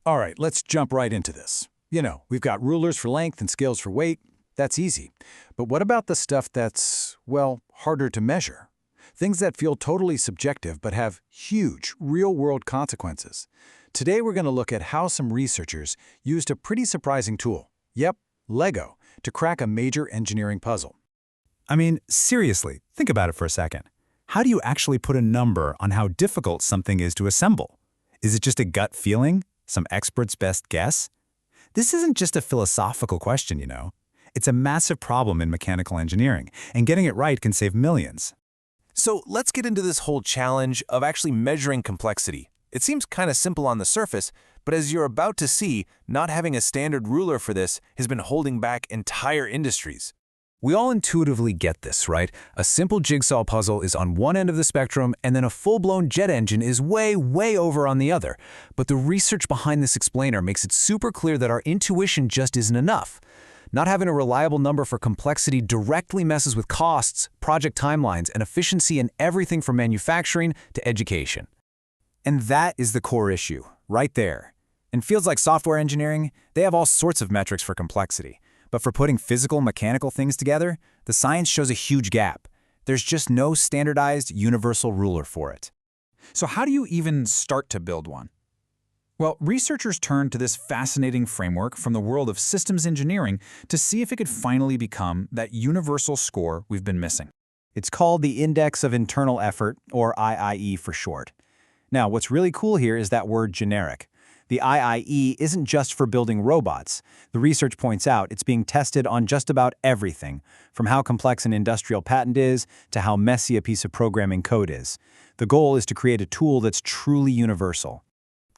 All right, let's jump right into this. We've got rulers for length and scales for weight. That's easy. But what about the stuff that's, well, harder to measure? Things that feel totally subjective but have huge, real-world consequences. Today we're going to look at how some researchers used a pretty surprising tool. Yep, Lego, to crack a major engineering puzzle. I mean, seriously, think about it for a second. How do you actually put a number on how difficult something is to assemble? Is it just a gut feeling? Some expert's best guess? This isn't just a philosophical question, you know. It's a massive problem in mechanical engineering, and getting it right can save millions. So let's get into this whole challenge of actually measuring complexity. It seems kind of simple on the surface, but as you're about to see, not having a standard ruler for this has been holding back entire industries. We all intuitively get this, right? A simple jigsaw puzzle is on one end of the spectrum, and then a full-blown jet engine is way, way over on the other. But the research behind this explainer makes it super clear that our intuition just isn't enough. Not having a reliable number for complexity directly messes with costs, project timelines, and efficiency in everything from manufacturing to education. And that is the core issue, right there. In fields like software engineering, they have all sorts of metrics for complexity. But for putting physical, mechanical things together, the science shows a huge gap. There's just no standardized, universal ruler for it. So how do you even start to build one? Well, researchers turned to this fascinating framework from the world of systems engineering to see if it could finally become that universal score we've been missing. It's called the Index of Internal Effort, or IIE for short. Now, what's really cool here is that word generic. The IIE isn't just for building robots. The research points out it's being tested on just about everything, from how complex an industrial patent is to how messy a piece of programming code is. The goal is to create a tool that's truly universal.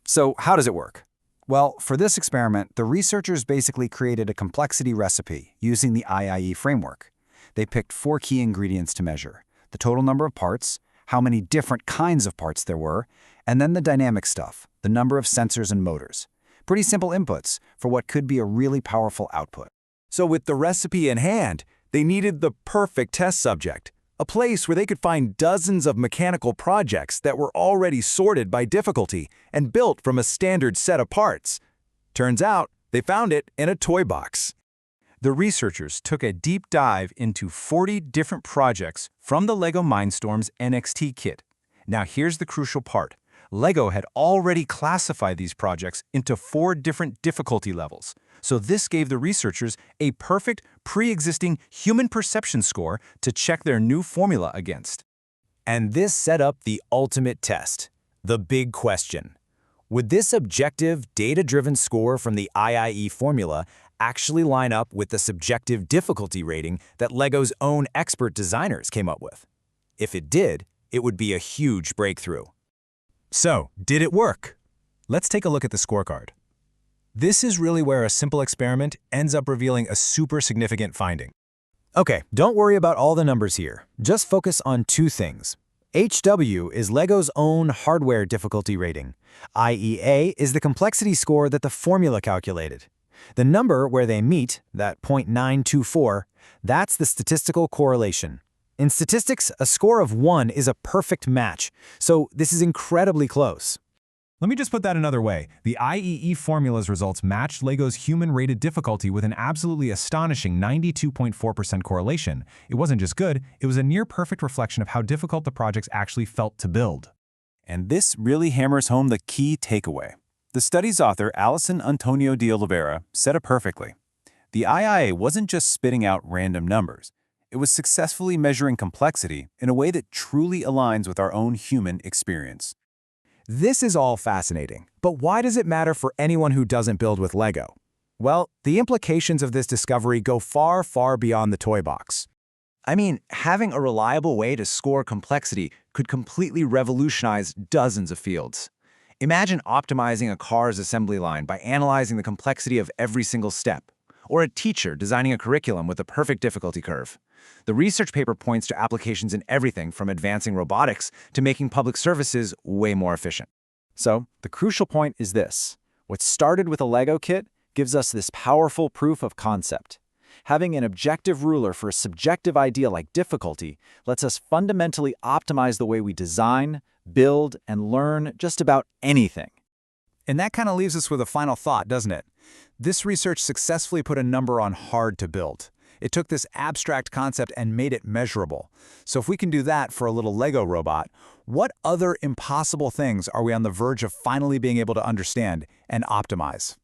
So how does it work? Well, for this experiment, the researchers basically created a complexity recipe using the IIE framework. They picked 4 key ingredients to measure: the total number of parts, how many different kinds of parts there were, and then the dynamic stuff, the number of sensors and motors. Pretty simple inputs for what could be a really powerful output. So with the recipe in hand, they needed the perfect test subject, a place where they could find dozens of mechanical projects that were already sorted by difficulty and built from a standard set of parts. Turns out, they found it in a toy box. The researchers took a deep dive into 40 different projects from the Lego Mindstorms NXT kit. Now here's the crucial part. Lego had already classified these projects into 4 different difficulty levels. So this gave the researchers a perfect, pre-existing human perception score to check their new formula against. And this set up the ultimate test, the big question. Would this objective, data-driven score from the IIE formula actually line up with the subjective difficulty rating that Lego's own expert designers came up with? If it did, it would be a huge breakthrough. So, did it work? Let's take a look at the scorecard. This is really where a simple experiment ends up revealing a super significant finding. Okay, don't worry about all the numbers here. Just focus on 2 things. HW is Lego's own hardware difficulty rating. IEA is the complexity score that the formula calculated. The number where they meet, that 0.924, that's the statistical correlation. In statistics, a score of 1 is a perfect match, so this is incredibly close. Let me just put that another way. The IEE formula's results matched Lego's human-rated difficulty with an absolutely astonishing 92.4% correlation. It wasn't just good, it was a near-perfect reflection of how difficult the projects actually felt to build. And this really hammers home the key takeaway. The study's author, Alison Antonio de Oliveira, said it perfectly. The IIA wasn't just spitting out random numbers. It was successfully measuring complexity in a way that truly aligns with our own human experience. This is all fascinating, but why does it matter for anyone who doesn't build with Lego? Well, the implications of this discovery go far, far beyond the toy box. I mean, having a reliable way to score complexity could completely revolutionize dozens of fields. Imagine optimizing a car's assembly line by analyzing the complexity of every single step, or a teacher designing a curriculum with a perfect difficulty curve. The research paper points to applications in everything from advancing robotics to making public services way more efficient. So, the crucial point is this. What started with a Lego kit gives us this powerful proof of concept. Having an objective ruler for a subjective idea like difficulty lets us fundamentally optimize the way we design, build, and learn just about anything. And that kind of leaves us with a final thought, doesn't it? This research successfully put a number on hard to build. It took this abstract concept and made it measurable. So if we can do that for a little Lego robot, what other impossible things are we on the verge of finally being able to understand and optimize?